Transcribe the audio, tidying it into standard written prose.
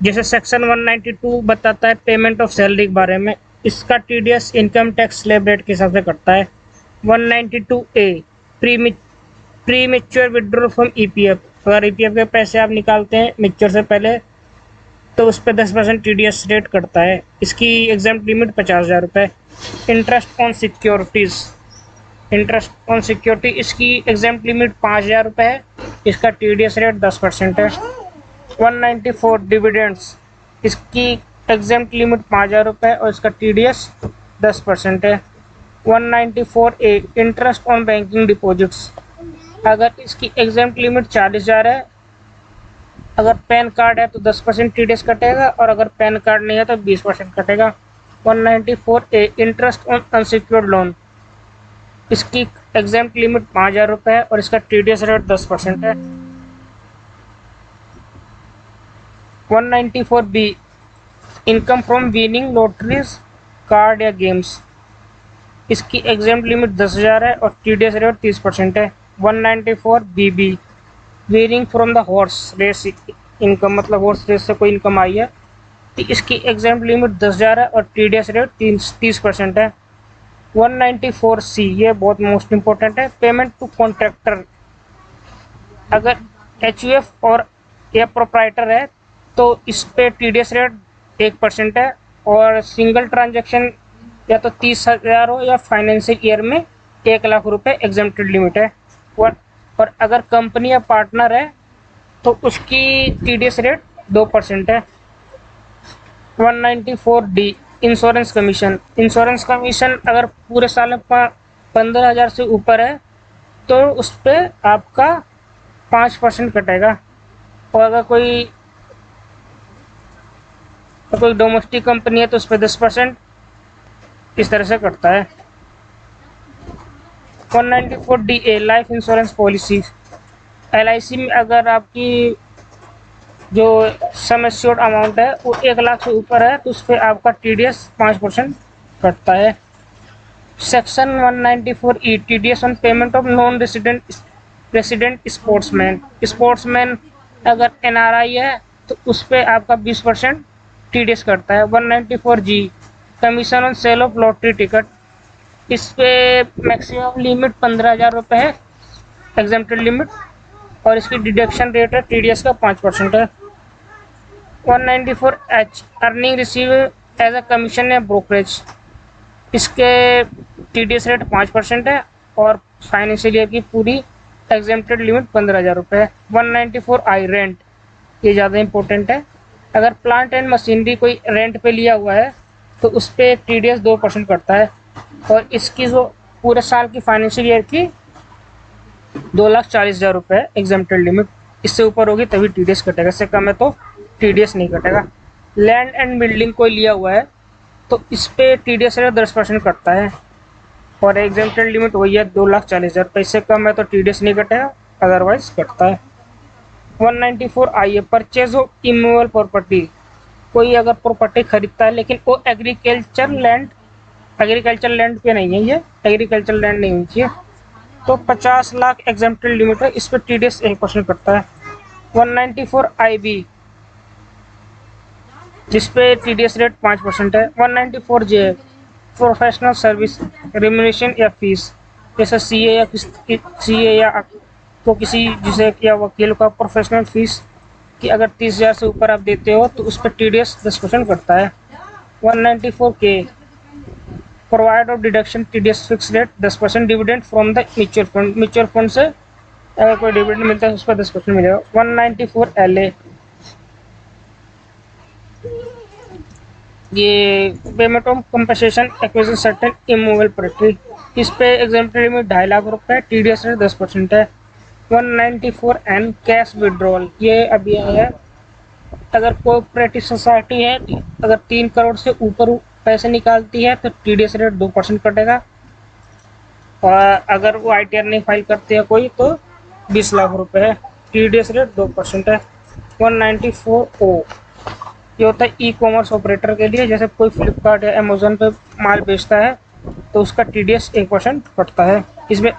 जैसे सेक्शन 192 बताता है पेमेंट ऑफ सैलरी के बारे में, इसका TDS income tax slab rate के हिसाब से कटता है। 192A pre mature withdrawal from EPF, अगर ईपीएफ के पैसे आप निकालते हैं मैच्योर से पहले तो उस पर 10% टीडीएस रेट कटता है। इसकी एग्जाम्प्ट लिमिट 50,000 रुपये। इंटरेस्ट ऑन सिक्योरिटी इसकी एग्जाम्प्ट लिमिट 5,000 रुपये है, इसका टीडीएस रेट 10% है। 194 डिविडेंड्स, इसकी एग्जाम्प्ट लिमिट 5,000 रुपये और इसका टीडीएस 10% है। 194A interest on banking deposits, अगर इसकी एग्जाम्प्ट लिमिट 40,000 है, अगर पैन कार्ड है तो 10% टीडीएस कटेगा और अगर पैन कार्ड नहीं है तो 20% कटेगा। 194A interest on unsecured loan, इसकी एग्जाम्प्ट लिमिट 5,000 रुपये है और इसका टीडीएस रेट 10% है। 194B income from winning lotteries card या गेम्स, इसकी एग्जाम्प्ट लिमिट 10,000 है और टीडीएस रेट 30% है। 194BB winning from the horse race income, मतलब हॉर्स रेस से कोई इनकम आई है तो इसकी एग्जाम्प्ट लिमिट 10,000 है और टीडीएस रेट 30% है। 194C ये बहुत मोस्ट इंपॉर्टेंट है, पेमेंट टू कॉन्ट्रैक्टर, अगर एचयूएफ और या प्रोप्राइटर है तो इस पे टीडीएस रेट 1% है और सिंगल ट्रांजैक्शन या तो 30,000 हो या फाइनेंशियल ईयर में 1,00,000 रुपये एग्जेम्प्टेड लिमिट है। और अगर कंपनी या पार्टनर है तो उसकी टीडीएस रेट 2% है। 194D इंश्योरेंस कमीशन अगर पूरे साल में 15,000 से ऊपर है तो उस पर आपका 5% कटेगा और अगर कोई डोमेस्टिक कंपनी है तो उस पर 10% इस तरह से कटता है। 194DA life insurance policy, LIC में अगर आपकी जो सम एश्योर्ड अमाउंट है वो 1,00,000 से ऊपर है तो उस पर आपका टीडीएस 5% कटता है। Section 194E TDS on payment of non resident sportsman अगर NRI है तो उस पर आपका 20% टीडीएस कटता है। 194G commission on sale of lottery ticket, इस पे मैक्सिमम लिमिट 15,000 रुपये है एग्जेम्प्टेड लिमिट और इसकी डिडक्शन रेट है टीडीएस का 5% है। 194H earning receive as a commission या ब्रोकरेज, इसके टीडीएस रेट 5% है और फाइनेंशियल ईयर की पूरी एग्जेम्प्टेड लिमिट 15,000 रुपये है। 194I रेंट, ये ज़्यादा इंपॉर्टेंट है, अगर प्लांट एंड मशीनरी कोई रेंट पे लिया हुआ है तो उस पर टीडीएस 2% कटता है और इसकी जो पूरे साल की फाइनेंशियल ईयर की 2,40,000 रुपये एग्जेम्प्टेड लिमिट, इससे ऊपर होगी तभी टीडीएस कटेगा, इससे कम है तो टीडीएस नहीं कटेगा। लैंड एंड बिल्डिंग कोई लिया हुआ है तो इस पे टीडीएस रेट 10% कटता है और एग्जेम्प्टेड लिमिट वही है 2,40,000 रुपये, इससे कम है तो टीडीएस नहीं कटेगा, अदरवाइज कटता है। 194IA purchase of immovable property, कोई अगर प्रॉपर्टी खरीदता है लेकिन वो एग्रीकल्चर लैंड पे नहीं है, ये एग्रीकल्चर लैंड नहीं होनी चाहिए तो 50 लाख एग्जेम्प्टेड लिमिट है, इस पर टीडीएस 1% कटता है। 194IB जिस पे टीडीएस रेट 5% है। 194J प्रोफेशनल सर्विस रिम्यूनरेशन या फीस, जैसे सीए या तो किसी जिसे या वकील का प्रोफेशनल फीस कि अगर 30,000 से ऊपर आप देते हो तो उस पर टीडीएस 10% कटता है। 194K provide of deduction TDS fix rate 10% dividend from the mutual fund से अगर कोई डिविडेंड मिलता है उस पर 10% मिलेगा। 194LA ये payment of compensation acquisition certain immovable property, इस पे एग्जेम्प्टेड लिमिट 2.5 लाख रुपये, टीडीएस रेट 10% है। 194N कैश विड्रॉल, ये अभी आया है, अगर कोऑपरेटिव सोसाइटी है अगर 3 करोड़ से ऊपर पैसे निकालती है तो टीडीएस रेट 2% कटेगा और अगर वो ITR नहीं फाइल करते हैं कोई तो 20 लाख रुपए है, टीडीएस रेट 2% है। 194O ये होता है ई कॉमर्स ऑपरेटर के लिए, जैसे कोई फ्लिपकार्ट या अमेजोन पे माल बेचता है तो उसका टीडीएस 1% कटता है। इसमें